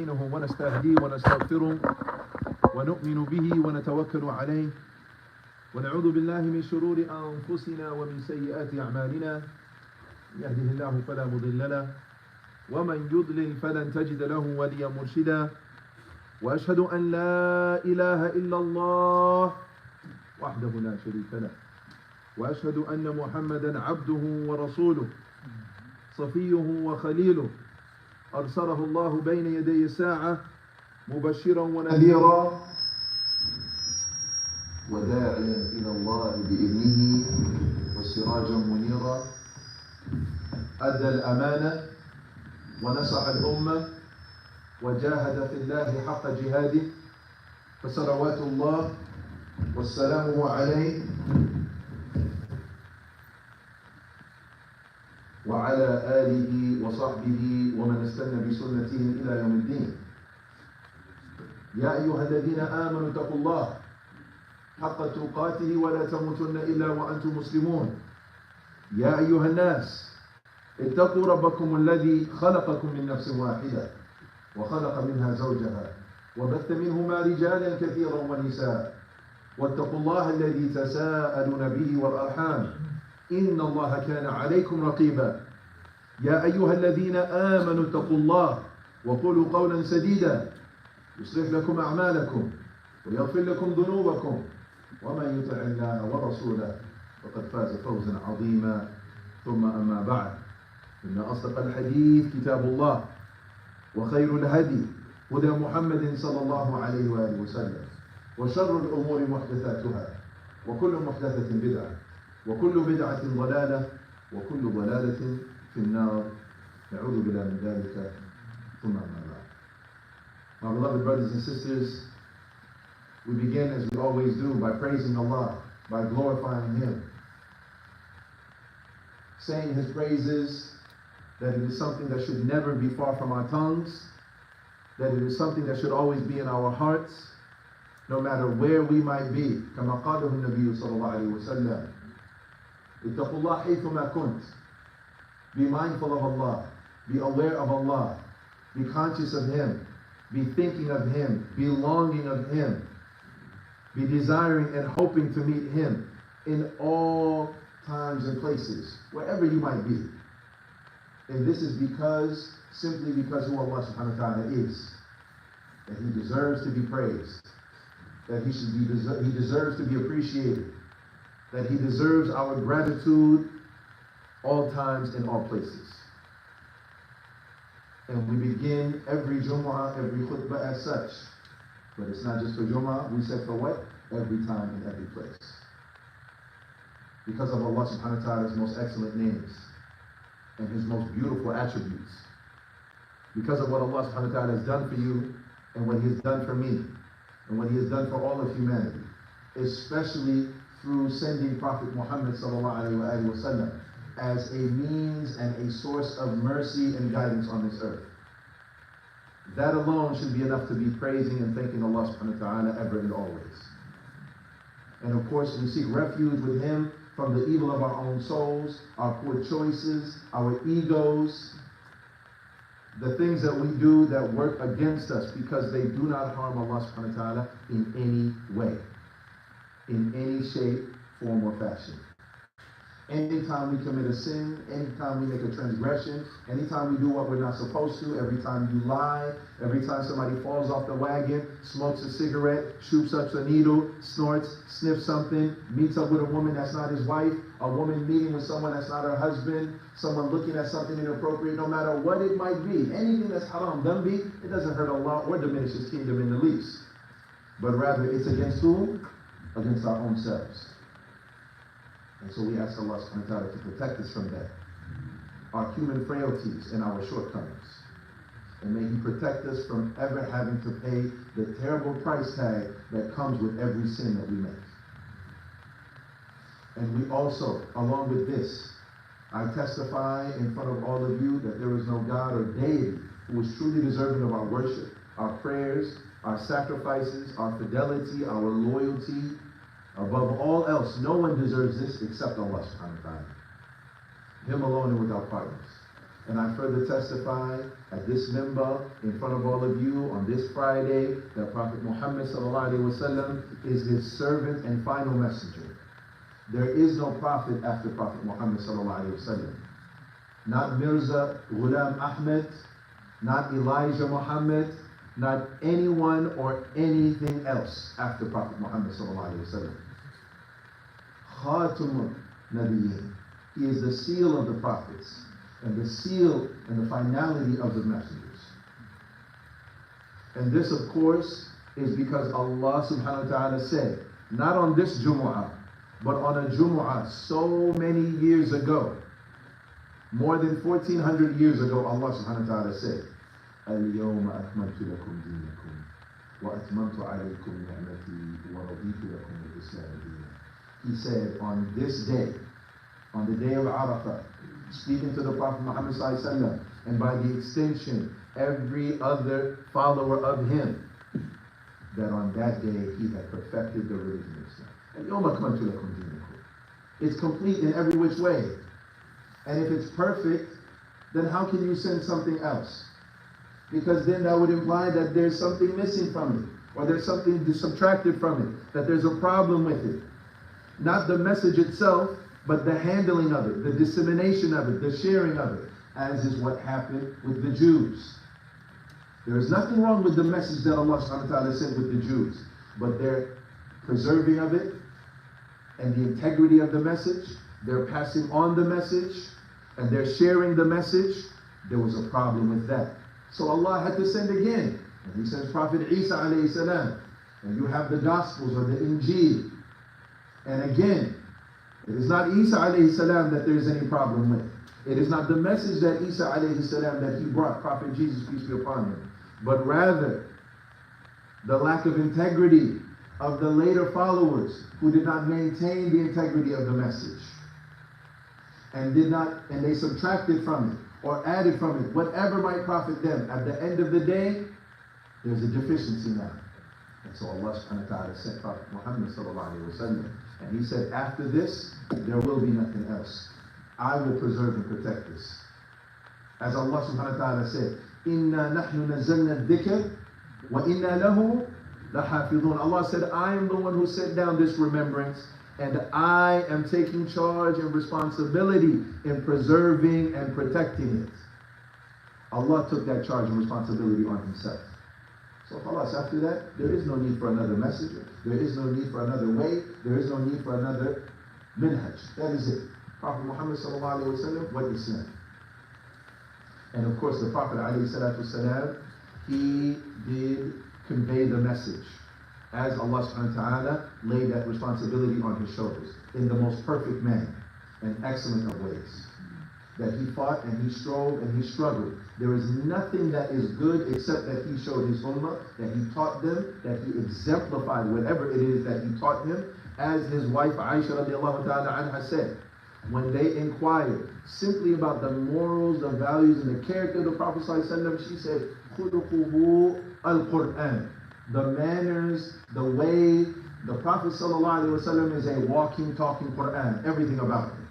ونستعينه ونستهديه ونستغفره ونؤمن به ونتوكل عليه ونعوذ بالله من شرور أنفسنا ومن سيئات أعمالنا. يهده الله فلا مضل له ومن يضلل فلن تجد له وليا مرشدا. وأشهد أن لا إله إلا الله وحده لا شريك له وأشهد أن محمدا عبده ورسوله صفيه وخليله أرسله الله بين يدي الساعة مبشرا ونذيرا وداعيا إلى الله بإذنه وسراجا منيرا. أدى الأمانة ونصح الأمة وجاهد في الله حق جهاده، فصلوات الله والسلام عليه وعلى آله وصحبه ومن استنى بسنتهم إلى يوم الدين. يا أيها الذين آمنوا اتقوا الله حق تقاته ولا تموتن إلا وأنتم مسلمون. يا أيها الناس اتقوا ربكم الذي خلقكم من نفس واحدة وخلق منها زوجها وبث منهما رجالا كثيرا ونساء، واتقوا الله الذي تساءلون به والأرحام إن الله كان عليكم رقيبا. يا أيها الذين آمنوا اتقوا الله وقولوا قولا سديدا يصلح لكم أعمالكم ويغفر لكم ذنوبكم، ومن يطع الله ورسوله فقد فاز فوزا عظيما. ثم أما بعد، إن أصدق الحديث كتاب الله، وخير الهدي هدى محمد صلى الله عليه وآله وسلم، وشر الأمور محدثاتها، وكل محدثة بدعة، وكل بدعة ضلالة، وكل ضلالة في النار. نعوذ بالله من ذلك. ثم أما بعد. My beloved brothers and sisters, we begin as we always do by praising Allah, by glorifying Him, saying His praises, that it is something that should never be far from our tongues, that it is something that should always be in our hearts, no matter where we might be. كما قاله النبي صلى الله عليه وسلم: اتقوا الله حيثما كنت. Be mindful of Allah, be aware of Allah, be conscious of Him, be thinking of Him, be longing of Him, be desiring and hoping to meet Him in all times and places, wherever you might be. And this is simply because who Allah subhanahu wa ta'ala is, that He deserves to be praised, that He deserves to be appreciated, that He deserves our gratitude all times and all places. And we begin every Jumu'ah, every khutbah as such. But it's not just for Jumu'ah, we said for what? Every time and every place. Because of Allah subhanahu wa ta'ala's most excellent names and His most beautiful attributes. Because of what Allah subhanahu wa ta'ala has done for you and what He has done for me and what He has done for all of humanity, especially through sending Prophet Muhammad sallallahu alaihi wasallam as a means and a source of mercy and guidance on this earth. That alone should be enough to be praising and thanking Allah subhanahu wa ta'ala ever and always. And of course, we seek refuge with Him from the evil of our own souls, our poor choices, our egos, the things that we do that work against us, because they do not harm Allah subhanahu wa ta'ala in any way, in any shape, form, or fashion. Anytime we commit a sin, anytime we make a transgression, anytime we do what we're not supposed to, every time you lie, every time somebody falls off the wagon, smokes a cigarette, shoots up a needle, snorts, sniffs something, meets up with a woman that's not his wife, a woman meeting with someone that's not her husband, someone looking at something inappropriate, no matter what it might be, anything that's haram, dhanbi, it doesn't hurt Allah or diminish His kingdom in the least. But rather, it's against whom? Against our own selves. And so we ask Allah subhanahu wa ta'ala to protect us from that, our human frailties and our shortcomings. And may He protect us from ever having to pay the terrible price tag that comes with every sin that we make. And we also, along with this, I testify in front of all of you that there is no God or deity who is truly deserving of our worship, our prayers, our sacrifices, our fidelity, our loyalty. Above all else, no one deserves this except Allah subhanahu wa ta'ala. Him alone and without partners. And I further testify at this minbar in front of all of you on this Friday that Prophet Muhammad ﷺ is his servant and final messenger. There is no prophet after Prophet Muhammad ﷺ. Not Mirza Ghulam Ahmed, not Elijah Muhammad, not anyone or anything else after Prophet Muhammad ﷺ. Khatamul Nabiyyin. He is the seal of the prophets and the seal and the finality of the messengers. And this, of course, is because Allah subhanahu wa ta'ala said, not on this Jumu'ah, but on a Jumu'ah so many years ago, more than 1400 years ago, Allah subhanahu wa ta'ala said, اليوم أكملت لكم دينكم وأتممت عليكم نعمتي ورضيت لكم الإسلام دينا. He said, on this day, on the day of Arafah, speaking to the Prophet Muhammad ﷺ, and by the extension, every other follower of him, that on that day he had perfected the religion of Islam. It's complete in every which way. And if it's perfect, then how can you send something else? Because then that would imply that there's something missing from it, or there's something subtracted from it, that there's a problem with it. Not the message itself, but the handling of it, the dissemination of it, the sharing of it, as is what happened with the Jews. There is nothing wrong with the message that Allah subhanahu wa ta'ala sent with the Jews, but their preserving of it and the integrity of the message, their passing on the message, and their sharing the message, there was a problem with that. So Allah had to send again, and He sends Prophet Isa alayhi salam, and you have the Gospels or the Injil. And again, it is not Isa alayhi salam that there is any problem with. It is not the message that Isa alayhi salam that he brought, Prophet Jesus, peace be upon him, but rather the lack of integrity of the later followers who did not maintain the integrity of the message and they subtracted from it or added from it whatever might profit them. At the end of the day, there's a deficiency now. And so Allah subhanahu wa ta'ala sent Prophet Muhammad sallallahu alayhi wa sallam, and he said, after this, there will be nothing else. I will preserve and protect this. As Allah subhanahu wa ta'ala said, Inna nahnu nazzalna dhikr wa inna lahu lahafidhun. Allah said, I am the one who set down this remembrance, and I am taking charge and responsibility in preserving and protecting it. Allah took that charge and responsibility on himself. So khalas, after that, there is no need for another messenger. There is no need for another way. There is no need for another minhaj. That is it. Prophet Muhammad sallallahu alayhi wa sallam, what is sent. And of course, the Prophet alayhi salatu wasalam, he did convey the message as Allah subhanahu wa ta'ala laid that responsibility on his shoulders in the most perfect manner and excellent of ways. That he fought and he strove and he struggled. There is nothing that is good except that he showed his ummah, that he taught them, that he exemplified whatever it is that he taught him. As his wife Aisha radiallahu ta'ala anha said, when they inquired simply about the morals, the values, and the character of the Prophet ﷺ, she said, khuluquhu al-Qur'an. The manners, the way, the Prophet ﷺ is a walking, talking Qur'an, everything about him.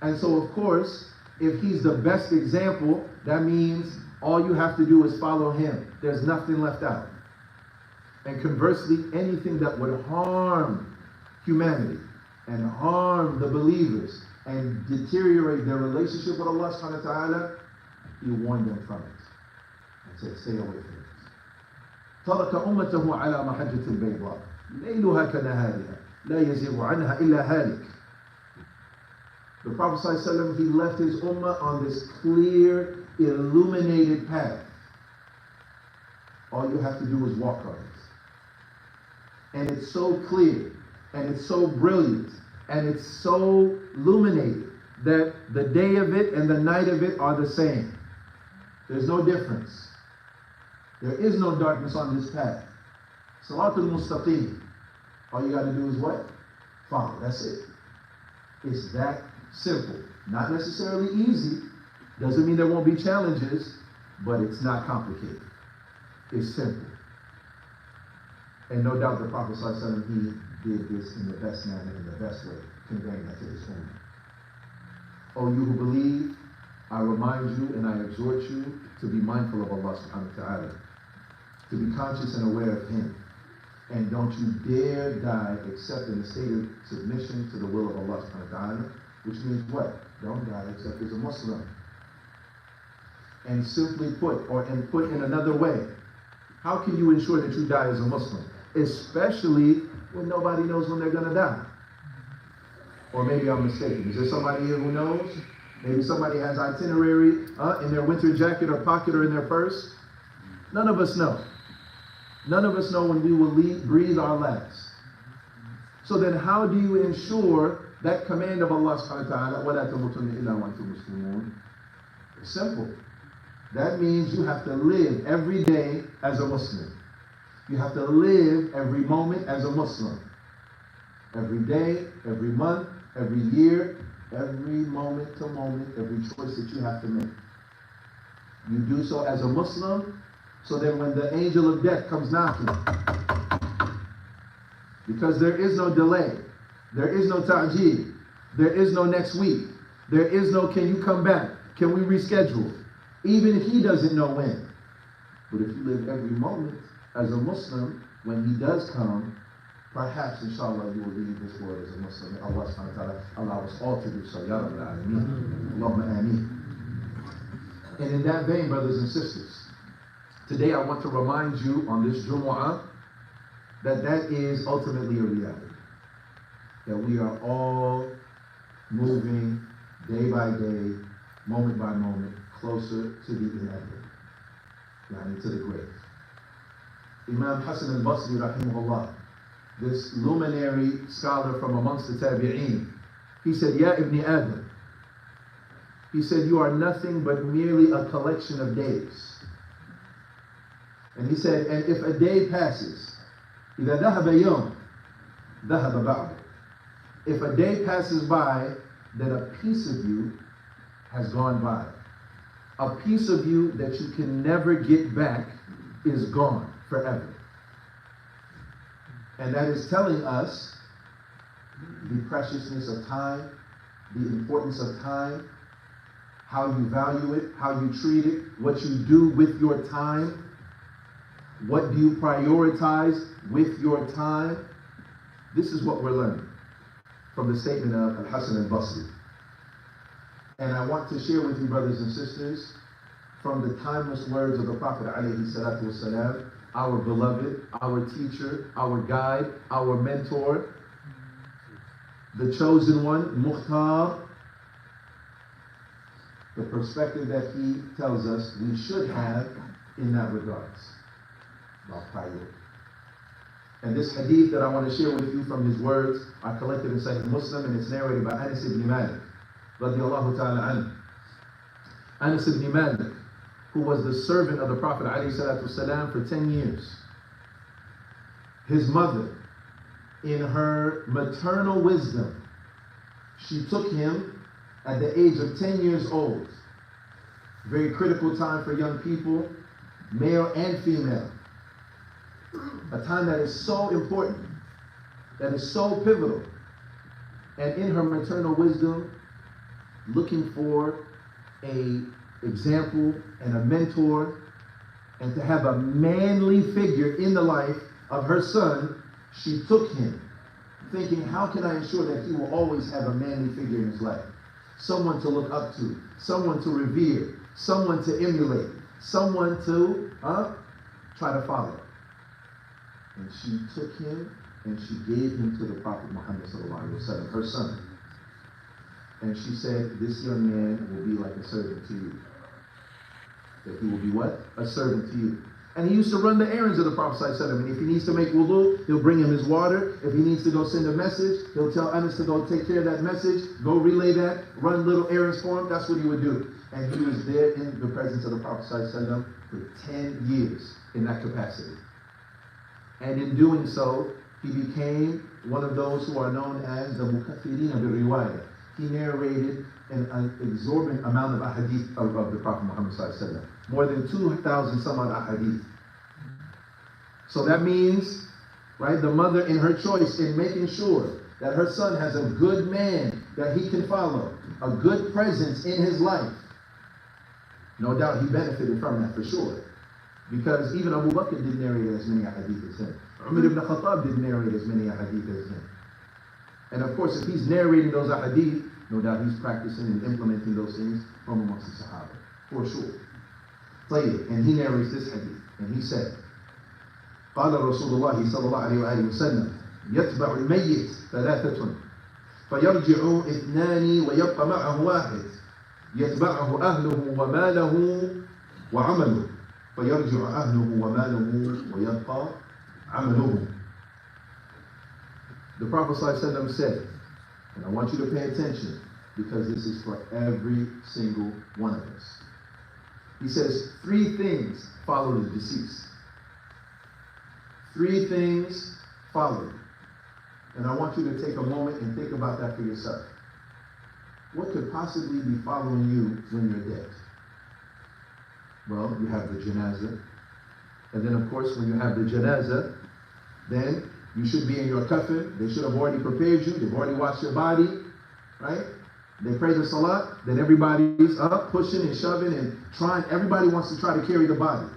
And so, of course, if he's the best example, that means all you have to do is follow him. There's nothing left out. And conversely, anything that would harm humanity and harm the believers and deteriorate their relationship with Allah subhanahu wa ta'ala, he warned them from it and said, stay away from it. ترك أمته على محجة البيضاء ليلها كنهارها لا يزيغ عنها إلا هالك. The Prophet ﷺ, he left his ummah on this clear, illuminated path. All you have to do is walk on it. And it's so clear, and it's so brilliant, and it's so illuminated that the day of it and the night of it are the same. There's no difference. There is no darkness on this path. Salatul Mustaqim. All you got to do is what? Follow. That's it. It's that simple. Not necessarily easy. Doesn't mean there won't be challenges, but it's not complicated. It's simple. And no doubt the Prophet ﷺ, he did this in the best manner, in the best way, conveying that to his ummah. O you who believe, I remind you and I exhort you to be mindful of Allah subhanahu wa ta'ala, to be conscious and aware of Him. And don't you dare die except in a state of submission to the will of Allah subhanahu wa ta'ala, which means what? Don't die except as a Muslim. And simply put, and put in another way, how can you ensure that you die as a Muslim? Especially when nobody knows when they're going to die. Or maybe I'm mistaken. Is there somebody here who knows? Maybe somebody has itinerary in their winter jacket or pocket or in their purse. None of us know. None of us know when we will breathe our last. So then how do you ensure that command of Allah subhanahu wa ta'ala, وَلَا تَمُوتُنَّ إِلَّا وَأَنْتُمْ مُسْلِمُونَ? It's simple. That means you have to live every day as a Muslim. You have to live every moment as a Muslim. Every day, every month, every year, every moment to moment, every choice that you have to make. You do so as a Muslim, so that when the angel of death comes knocking, because there is no delay, there is no ta'jeel, there is no next week, there is no can you come back, can we reschedule, even if he doesn't know when. But if you live every moment as a Muslim, when he does come, perhaps, inshallah, you will leave this world as a Muslim. May Allah subhanahu wa ta'ala allow us all to do so. Ya Rabbil Alameen. Allahumma ameen. And in that vein, brothers and sisters, today I want to remind you on this Jumu'ah that that is ultimately a reality. That we are all moving day by day, moment by moment, closer to the inevitable, yani to the grave. Imam Hassan al-Basri, rahimahullah, this luminary scholar from amongst the Tabi'een, he said, Ya Ibn Adam, he said, you are nothing but merely a collection of days. And he said, and if a day passes, إِذَا ذَهَبَ يَوْمٌ ذَهَبَ بَعْدُ. If a day passes by, then a piece of you has gone by. A piece of you that you can never get back is gone forever. And that is telling us the preciousness of time, the importance of time, how you value it, how you treat it, what you do with your time, what do you prioritize with your time. This is what we're learning from the statement of Al-Hasan al-Basri. And I want to share with you, brothers and sisters, from the timeless words of the Prophet alayhi salatu wasalam, our beloved, our teacher, our guide, our mentor, the chosen one, Mukhtar, the perspective that he tells us we should have in that regards, about priority. And this hadith that I want to share with you from his words are collected in Sahih Muslim, and it's narrated by Anas ibn Malik, radiyallahu ta'ala anhu. Anas ibn Malik, who was the servant of the Prophet ﷺ for 10 years. His mother, in her maternal wisdom, she took him at the age of 10 years old. Very critical time for young people, male and female. A time that is so important, that is so pivotal. And in her maternal wisdom, looking for an example and a mentor, and to have a manly figure in the life of her son, she took him, thinking, how can I ensure that he will always have a manly figure in his life? Someone to look up to, someone to revere, someone to emulate, someone to try to follow. And she took him and she gave him to the Prophet Muhammad sallallahu alaihi wasallam, her son. And she said, this young man will be like a servant to you. That he will be what? A servant to you. And he used to run the errands of the Prophet sallallahu alaihi wasallam. And if he needs to make wudu, he'll bring him his water. If he needs to go send a message, he'll tell Anas to go take care of that message, go relay that, run little errands for him. That's what he would do. And he was there in the presence of the Prophet sallallahu alaihi wasallam for 10 years in that capacity. And in doing so, he became one of those who are known as the Mukathirina bil-Riwayah. He narrated an exorbitant amount of ahadith of the Prophet Muhammad sallallahu alaihi wasallam. More than 2,000 some odd ahadith. So that means, right, the mother in her choice in making sure that her son has a good man that he can follow, a good presence in his life. No doubt he benefited from that for sure. Because even Abu Bakr didn't narrate as many hadith as him. Umar ibn Khattab didn't narrate as many hadith as him. And of course, if he's narrating those hadith, no doubt he's practicing and implementing those things from amongst the Sahaba, for sure. And he narrates this hadith, and he said, قال رسول الله صلى الله عليه وآله وسلم يتبع الميت ثلاثة فيرجع اثنان ويبقى معه واحد يتبعه أهله وماله وعمله فيرجع أهله وماله ويبقى عمله. The Prophet ﷺ said, and I want you to pay attention because this is for every single one of us. He says, 3 things follow the deceased. 3 things follow. And I want you to take a moment and think about that for yourself. What could possibly be following you when you're dead? Well, you have the janazah. And then, of course, when you have the janazah, then you should be in your coffin. They should have already prepared you. They've already washed your body, right? They pray the salat. Then everybody's up, pushing and shoving and trying. Everybody wants to try to carry the body.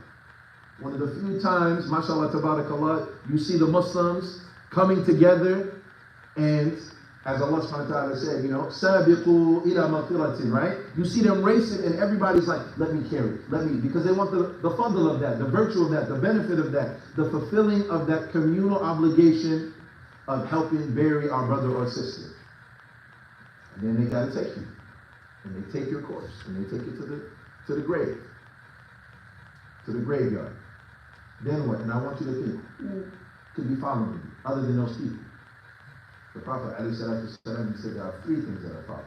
One of the few times, mashallah, tabarakallah, you see the Muslims coming together, and as Allah subhanahu wa ta'ala said, sabiqu ila maghfiratin, right? You see them racing, and everybody's like, let me carry it, because they want the fadl of that, the virtue of that, the benefit of that, the fulfilling of that communal obligation of helping bury our brother or sister. And then they gotta take you, and they take your corpse, and they take you to the grave, to the graveyard. Then what? And I want you to think, who could be following you other than those people? The Prophet ﷺ, he said there are 3 things that are following.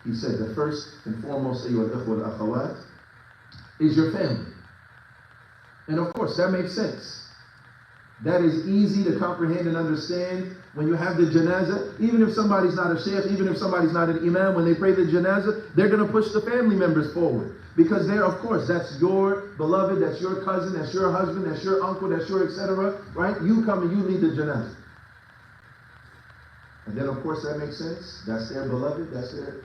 He said the first and foremost, ayyuha al-ikhwa al-akhawat, is your family. And of course, that makes sense. That is easy to comprehend and understand when you have the janazah. Even if somebody's not a sheikh, even if somebody's not an imam, when they pray the janazah, they're going to push the family members forward. Because they're, of course, that's your beloved, that's your cousin, that's your husband, that's your uncle, that's your etc. Right? You come and you lead the janazah. And then, of course, that makes sense. That's their beloved. That's their,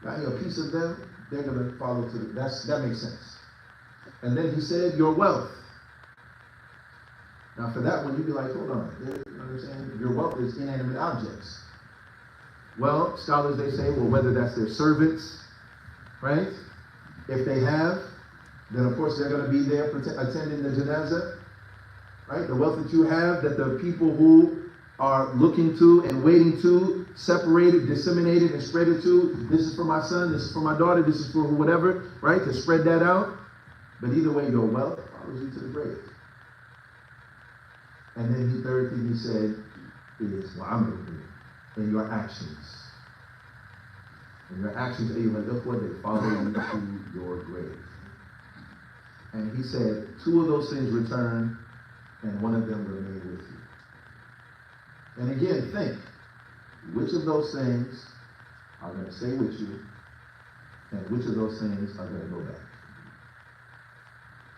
a piece of them. They're going to follow to that makes sense. And then he said, your wealth. Now, for that one, you'd be like, hold on. You understand? Your wealth is inanimate objects. Well, scholars, they say, well, whether that's their servants, right? If they have, then, of course, they're going to be there attending the janazah, right? The wealth that you have, that the people who are looking to and waiting to, separated, disseminated, and spread it to. This is for my son, this is for my daughter, this is for whatever, right? To spread that out. But either way, your wealth follows you to the grave. And then the third thing he said is, in your actions. And your actions, they follow you to your grave. And he said, 2 of those things return, and 1 of them remain with you. And again, think, which of those things are going to stay with you, and which of those things are going to go back?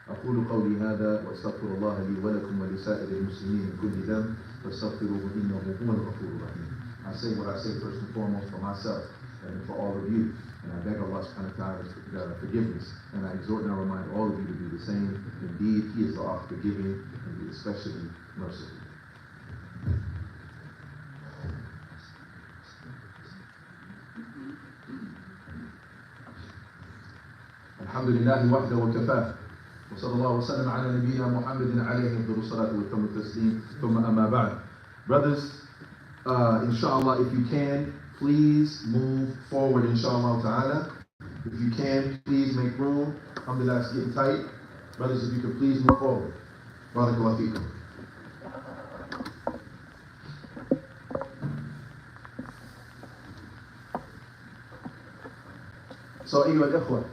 أقول قولي هذا وأستغفر الله لي ولكم ولسائر المسلمين من كل ذنب فاستغفروه إنه هو الغفور الرحيم. I say what I say first and foremost for myself and for all of you, and I beg Allah subhanahu wa ta'ala's forgiveness, and I exhort and I remind all of you to do the same. Indeed, He is the oft forgiving and the especially merciful. الحمد لله وحده وكفاه وصلى الله وسلم على نبينا محمد عليه أفضل الصلاة وأتم التسليم ثم أما بعد. Brothers, inshallah, if you can, please move forward, inshallah ta'ala. If you can, please make room. Alhamdulillah, it's getting tight. Brothers, if you could please move forward. Barakallahu feekum. So, أيها الإخوة,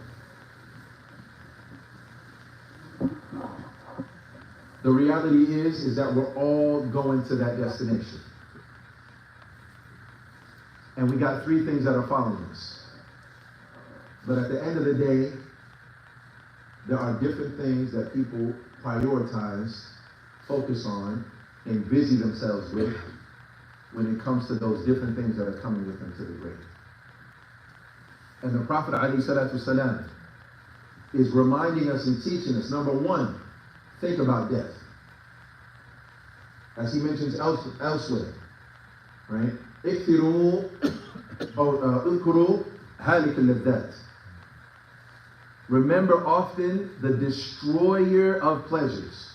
the reality is that we're all going to that destination. And we got 3 things that are following us. But at the end of the day, there are different things that people prioritize, focus on, and busy themselves with when it comes to those different things that are coming with him to the grave. And the Prophet ﷺ is reminding us and teaching us, number one, think about death. As he mentions elsewhere, right? اكثروا اذكروا هالك اللذات. Remember often the destroyer of pleasures.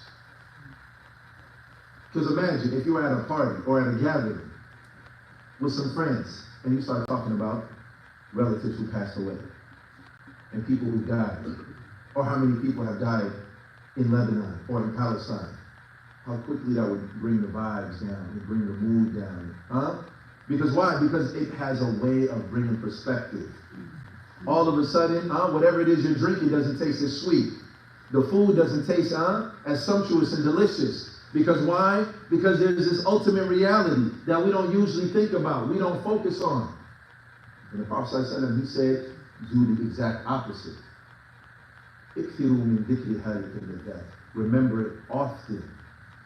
Because imagine if you were at a party or at a gathering with some friends and you start talking about relatives who passed away and people who died, or how many people have died in Lebanon or in Palestine. How quickly that would bring the vibes down, and bring the mood down. Because why? Because it has a way of bringing perspective. All of a sudden, whatever it is you're drinking doesn't taste as sweet. The food doesn't taste as sumptuous and delicious. Because why? Because there's this ultimate reality that we don't usually think about, we don't focus on. And the Prophet ﷺ, he said, do the exact opposite. Remember it often,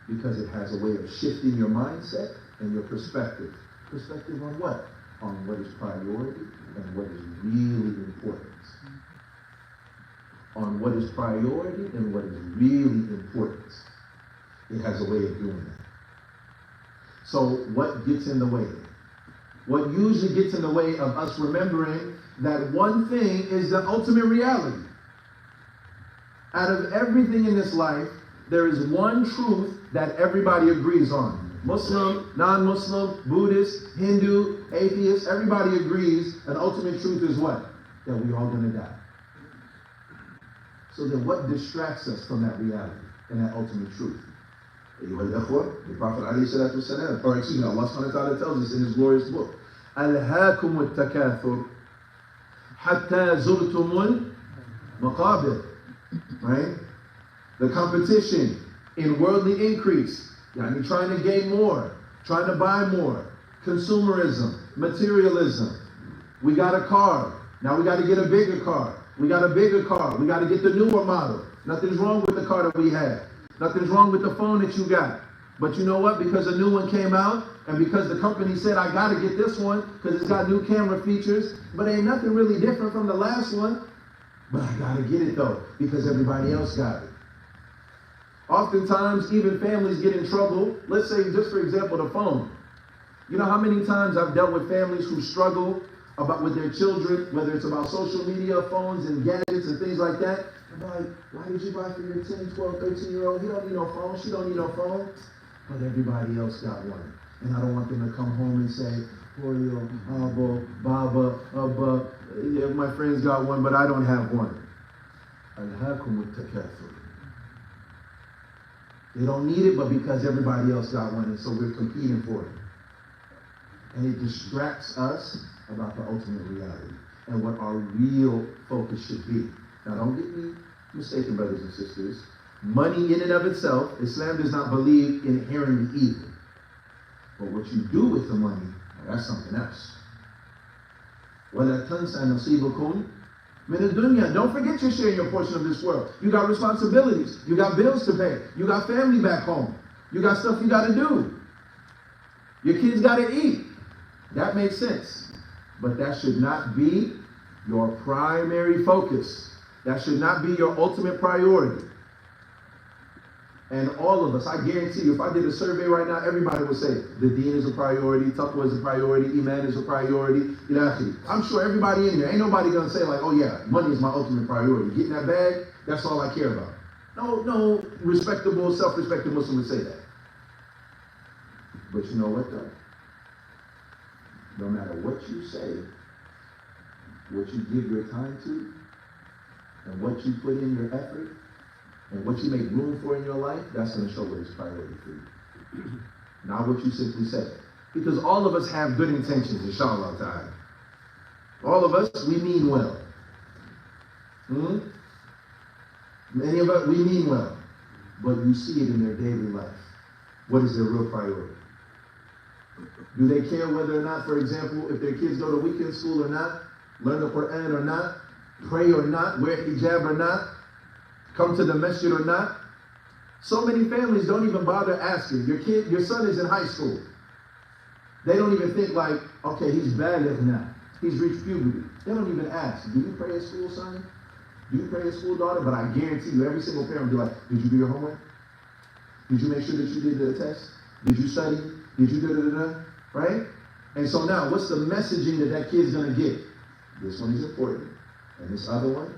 because it has a way of shifting your mindset and your perspective. Perspective on what? On what is priority and what is really important. On what is priority and what is really important. It has a way of doing that. So what gets in the way? What usually gets in the way of us remembering that one thing is the ultimate reality. Out of everything in this life, there is one truth that everybody agrees on. Muslim, non-Muslim, Buddhist, Hindu, atheist, everybody agrees an ultimate truth is what? That we're all going to die. So then what distracts us from that reality and that ultimate truth? The Prophet ﷺ, or excuse me, Allah subhanahu wa ta'ala tells us in his glorious book, أَلْهَاكُمُ التَّكَاثُرُ حَتَّى زُرْتُمُ الْمَقَابِرِ. Right? The competition in worldly increase. Yani trying to gain more, trying to buy more. Consumerism, materialism. We got a car. Now we got to get a bigger car. We got a bigger car. We got to get the newer model. Nothing's wrong with the car that we had. Nothing's wrong with the phone that you got. But you know what? Because a new one came out, and because the company said, I got to get this one, because it's got new camera features, but ain't nothing really different from the last one. But I got to get it though, because everybody else got it. Oftentimes, even families get in trouble. Let's say, just for example, the phone. You know how many times I've dealt with families who struggle with their children, whether it's about social media, phones, and gadgets, and things like that. I'm like, why did you buy for your 10, 12, 13-year-old? He don't need no phone. She don't need no phone. But everybody else got one. And I don't want them to come home and say, Oreo, Abba, Baba, Abba, yeah, my friends got one, but I don't have one. They don't need it, but because everybody else got one, and so we're competing for it. And it distracts us about the ultimate reality and what our real focus should be. Now, don't get me mistaken, brothers and sisters. Money in and of itself, Islam does not believe in inherently evil. But what you do with the money, that's something else. وَلَا تَنْسَ نَصِيبَكُمْ مِنَ الدُّنْيَا. Don't forget your share in your portion of this world. You got responsibilities. You got bills to pay. You got family back home. You got stuff you got to do. Your kids got to eat. That makes sense. But that should not be your primary focus. That should not be your ultimate priority. And all of us, I guarantee you, if I did a survey right now, everybody would say, the deen is a priority, taqwa is a priority, iman is a priority, ilahi. I'm sure everybody in here, ain't nobody going to say like, oh yeah, money is my ultimate priority. Getting that bag, that's all I care about. No respectable, self-respecting Muslim would say that. But you know what though? No matter what you say, what you give your time to, and what you put in your effort, and what you make room for in your life, that's going to show what is priority for you. Not what you simply say. Because all of us have good intentions, inshallah ta'ala. All of us, we mean well. Many of us, we mean well. But you see it in their daily life. What is their real priority? Do they care whether or not, for example, if their kids go to weekend school or not, learn the Quran or not, pray or not, wear hijab or not, come to the masjid or not? So many families don't even bother asking. Your son is in high school. They don't even think like, okay, he's baligh now. He's reached puberty. They don't even ask, do you pray at school, son? Do you pray at school, daughter? But I guarantee you, every single parent will be like, did you do your homework? Did you make sure that you did the test? Did you study? Did you da-da-da-da? Right? And so now, what's the messaging that that kid's going to get? This one is important. And this other one.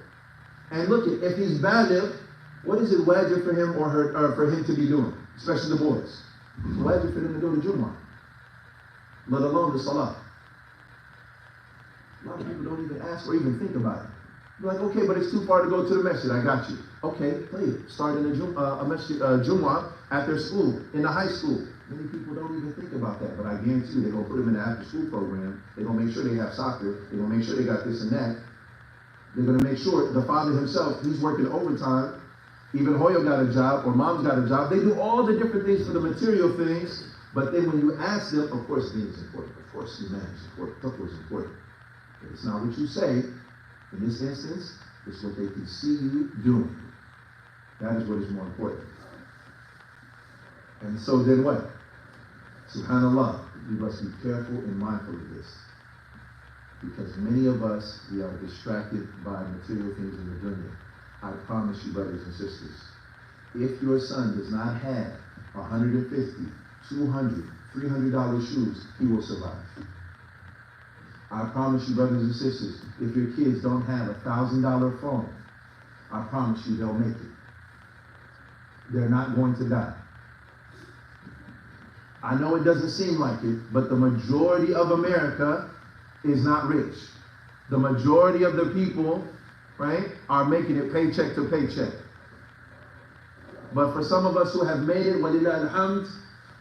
And look, if he's baligh, what is it wajib for him or her, or for him to be doing? Especially the boys. It's wajib for them to do the Jumu'ah. Let alone the Salah. A lot of people don't even ask or even think about it. You're like, okay, but it's too far to go to the masjid. I got you. Okay, play it. Start in a Jumu'ah at their school, in the high school. Many people don't even think about that, but I guarantee you they're going to put them in the after-school program. They're going to make sure they have soccer. They're going to make sure they got this and that. They're going to make sure the father himself, he's working overtime. Even Hoyo got a job, or mom's got a job. They do all the different things for the material things, but then when you ask them, of course, deen is important. Of course, iman is important. Taqwa is important. But it's not what you say. In this instance, it's what they can see you doing. That is what is more important. And so then what? SubhanAllah, we must be careful and mindful of this. Because many of us, we are distracted by material things in the dunya. I promise you, brothers and sisters, if your son does not have $150, $200, $300 shoes, he will survive. I promise you, brothers and sisters, if your kids don't have $1,000 phone, I promise you they'll make it. They're not going to die. I know it doesn't seem like it, but the majority of America is not rich. The majority of the people, right, are making it paycheck to paycheck. But for some of us who have made it, walillah alhamd,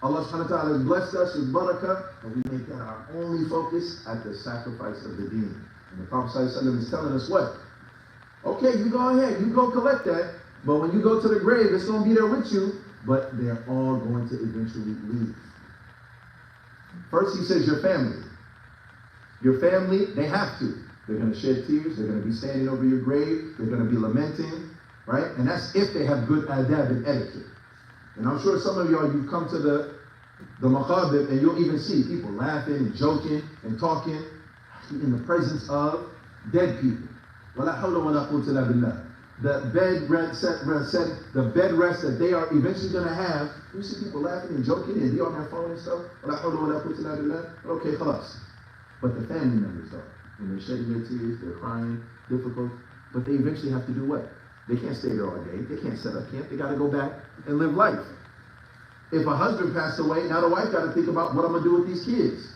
Allah subhanahu wa ta'ala has blessed us with barakah, and we make that our only focus at the sacrifice of the deen. And the Prophet ﷺ is telling us what? Okay, you go ahead, you go collect that, but when you go to the grave, it's going to be there with you, but they're all going to eventually leave. First, he says your family. Your family, they have to. They're going to shed tears. They're going to be standing over your grave. They're going to be lamenting, right? And that's if they have good adab and etiquette. And I'm sure some of y'all, you've come to the maqabir and you'll even see people laughing and joking and talking in the presence of dead people. وَلَا حَوْلَ وَلَا قُوَّةَ إِلَّا بِاللَّهِ. The bed rest that they are eventually going to have, you see people laughing and joking and be on their phone and stuff. وَلَا حَوْلَ وَلَا قُوَّةَ إِلَّا بِاللَّهِ. Okay, khalas. But the family members though, when they're shedding their tears, they're crying, difficult, but they eventually have to do what? They can't stay there all day. They can't set up camp. They got to go back and live life. If a husband passed away, now the wife got to think about what I'm going to do with these kids.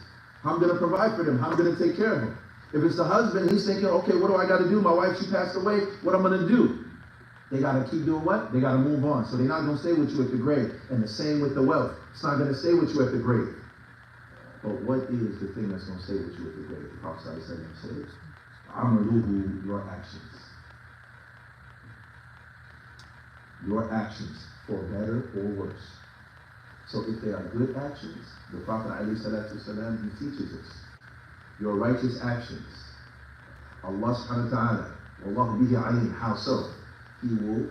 How I'm going to provide for them. How I'm going to take care of them. If it's the husband, he's thinking, okay, what do I got to do? My wife, she passed away. What I'm going to do? They got to keep doing what? They got to move on. So they're not going to stay with you at the grave. And the same with the wealth. It's not going to stay with you at the grave. But what is the thing that's going to stay with you at the grave? The Prophet says, Amaluhu, your actions. Your actions, for better or worse. So if they are good actions, the Prophet ﷺ, he teaches us, your righteous actions, Allah subhanahu wa ta'ala, Wallahu bihi alim, how so? He will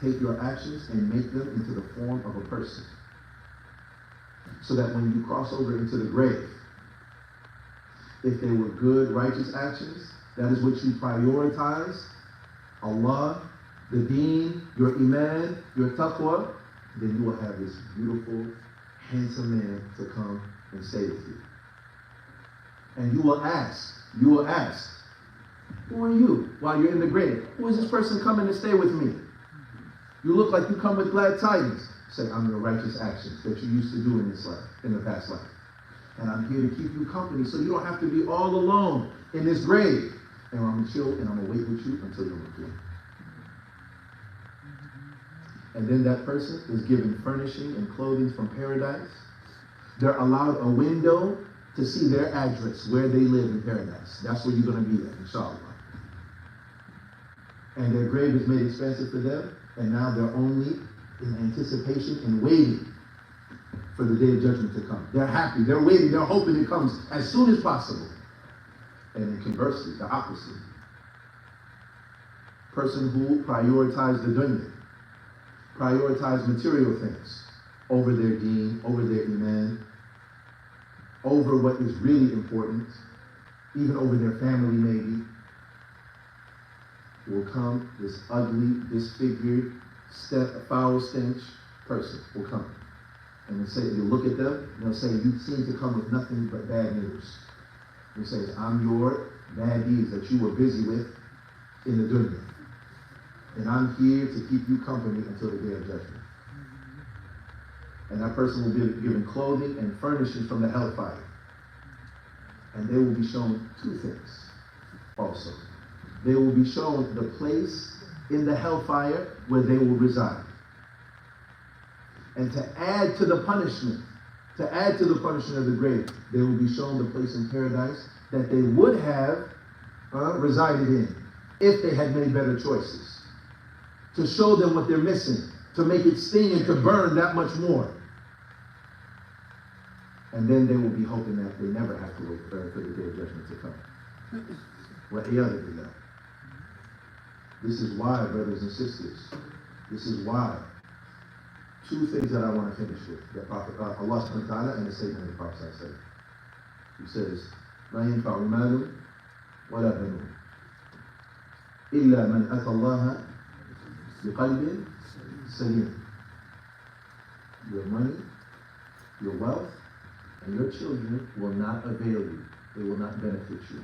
take your actions and make them into the form of a person. So that when you cross over into the grave, if they were good, righteous actions, that is what you prioritize, Allah, the deen, your iman, your taqwa, then you will have this beautiful, handsome man to come and stay with you. And you will ask, who are you while you're in the grave? Who is this person coming to stay with me? You look like you come with glad tidings. Say, I'm your righteous actions that you used to do in this life, in the past life. And I'm here to keep you company so you don't have to be all alone in this grave. And I'm going to chill and I'm going to wait with you until you're with. And then that person is given furnishing and clothing from paradise. They're allowed a window to see their address, where they live in paradise. That's where you're going to be at, inshallah. And their grave is made expensive for them, and now they're only in anticipation and waiting for the day of judgment to come. They're happy, they're waiting, they're hoping it comes as soon as possible. And then conversely, the opposite. Person who prioritized the dunya, prioritized material things over their deen, over their iman, over what is really important, even over their family maybe, will come this ugly, disfigured, foul stench person will come. And they'll look at them and they'll say, you seem to come with nothing but bad news. He says, I'm your bad deeds that you were busy with in the dunya. And I'm here to keep you company until the day of judgment. And that person will be given clothing and furnishings from the hellfire. And they will be shown two things also. They will be shown the place in the hellfire where they will reside. And to add to the punishment of the grave, they will be shown the place in paradise that they would have resided in if they had made better choices. To show them what they're missing, to make it sting and to burn that much more. And then they will be hoping that they never have to wait for the day of judgment to come. وَعِيَاذُ بِاللَّهِ. This is why, brothers and sisters, this is why two things that I want to finish with. The Prophet, Allah subhanahu wa ta'ala, and the statement of the Prophet said. He says, مَا يَنْفَعُ مَالٌ وَلَا بَنُونَ إِلَّا مَنْ أَتَى اللَّهَ بِقَلْبٍ سَلِيمٍ. Your money, your wealth, and your children will not avail you. They will not benefit you.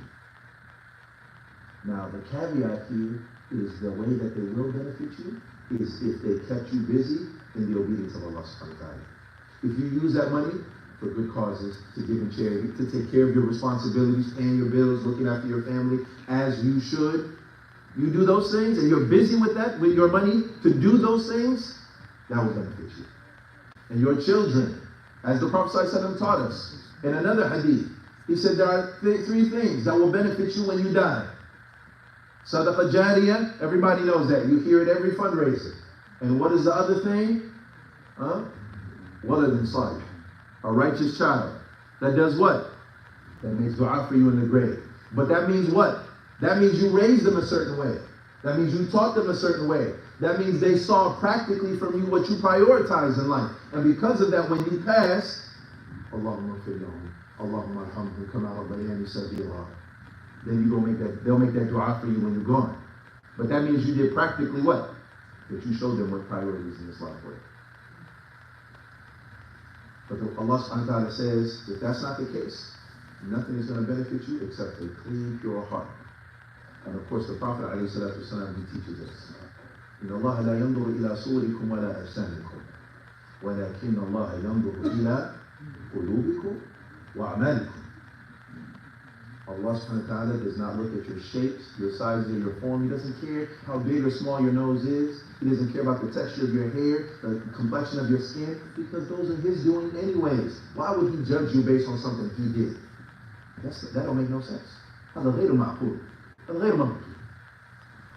Now, the caveat here is the way that they will benefit you is if they kept you busy in the obedience of Allah subhanahu wa ta'ala. If you use that money for good causes, to give in charity, to take care of your responsibilities, paying your bills, looking after your family as you should, you do those things and you're busy with that, with your money to do those things, that will benefit you. And your children, as the Prophet ﷺ taught us in another hadith, he said there are three things that will benefit you when you die. Sadaqah Jariyah, everybody knows that. You hear it every fundraiser. And what is the other thing? Waladun Salih, a righteous child. That does what? That makes dua for you in the grave. But that means what? That means you raised them a certain way. That means you taught them a certain way. That means they saw practically from you what you prioritize in life. And because of that, when you pass, Allahumma firlahum, Allahumma arhamhum, kama rabbayani saghira. Then you they'll make that dua for you when you're gone. But that means you did practically what? That you showed them what priorities in this life were. But Allah subhanahu wa ta'ala says, if that's not the case, nothing is going to benefit you except a clean, pure heart. And of course the Prophet alayhi salatu wasalam, he teaches us. إِنَّ اللَّهَ لَا يَنْظُرُ إِلَىٰ صُورِكُمْ وَلَا أَجْسَامِكُمْ وَلَكِنَّ اللَّهَ يَنْظُرُ إِلَىٰ قُلُوبِكُمْ وَأَعْمَالِكُمْ. Allah subhanahu wa ta'ala does not look at your shapes, your size, or your form. He doesn't care how big or small your nose is. He doesn't care about the texture of your hair, the complexion of your skin, because those are his doing anyways. Why would he judge you based on something he did? That don't make no sense. هذا غير معقول. هذا غير منطقي.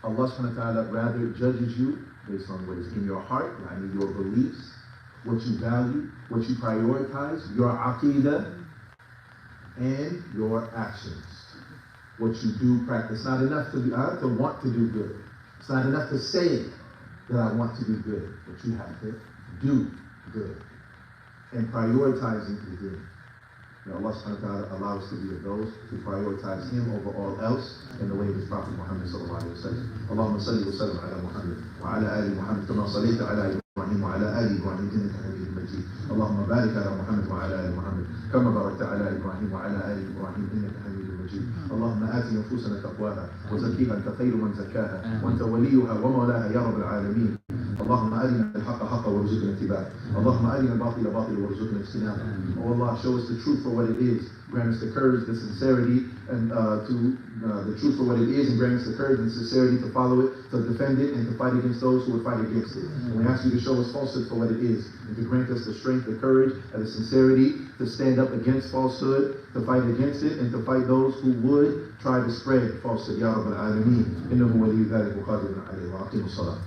Allah subhanahu wa ta'ala rather judges you based on what is in your heart, your beliefs, what you value, what you prioritize, your aqidah, and your actions. What you do practice. It's not enough to want to do good. It's not enough to say that I want to do good. But you have to do good. And prioritizing the good. May Allah subhanahu wa ta'ala allow us to be of those who prioritize him over all else in the way of his Prophet Muhammad sallallahu alayhi wa sallam. Allahumma salli wa sallam ala Muhammad wa ala ali Muhammad kama sallaita ala Ibrahim wa ala ali Ibrahim innaka hamidun majid. Allahumma barik ala Muhammad wa ala ali Muhammad kama barakta ala Ibrahim wa ala ali Ibrahim innaka hamidun majid. اللهم آت نفوسنا تقواها وزكيها أنت خير من زكاها وأنت وليها ومولاها يا رب العالمين. اللهم أرنا الحق حقا وارزقنا اتباعه. اللهم أرنا الباطل باطلا وارزقنا اجتنابه. Oh Allah, show us the truth for what it is. Grant us the courage, the sincerity, and the truth for what it is, and grant us the courage and sincerity to follow it, to defend it, and to fight against those who would fight against it. And we ask you to show us falsehood for what it is, and to grant us the strength, the courage, and the sincerity to stand up against falsehood, to fight against it, and to fight those who would try to spread falsehood. Ya Rabbal Alameen. Innahu waliyyu dhalika qadirun alayhi wa aqimus salat.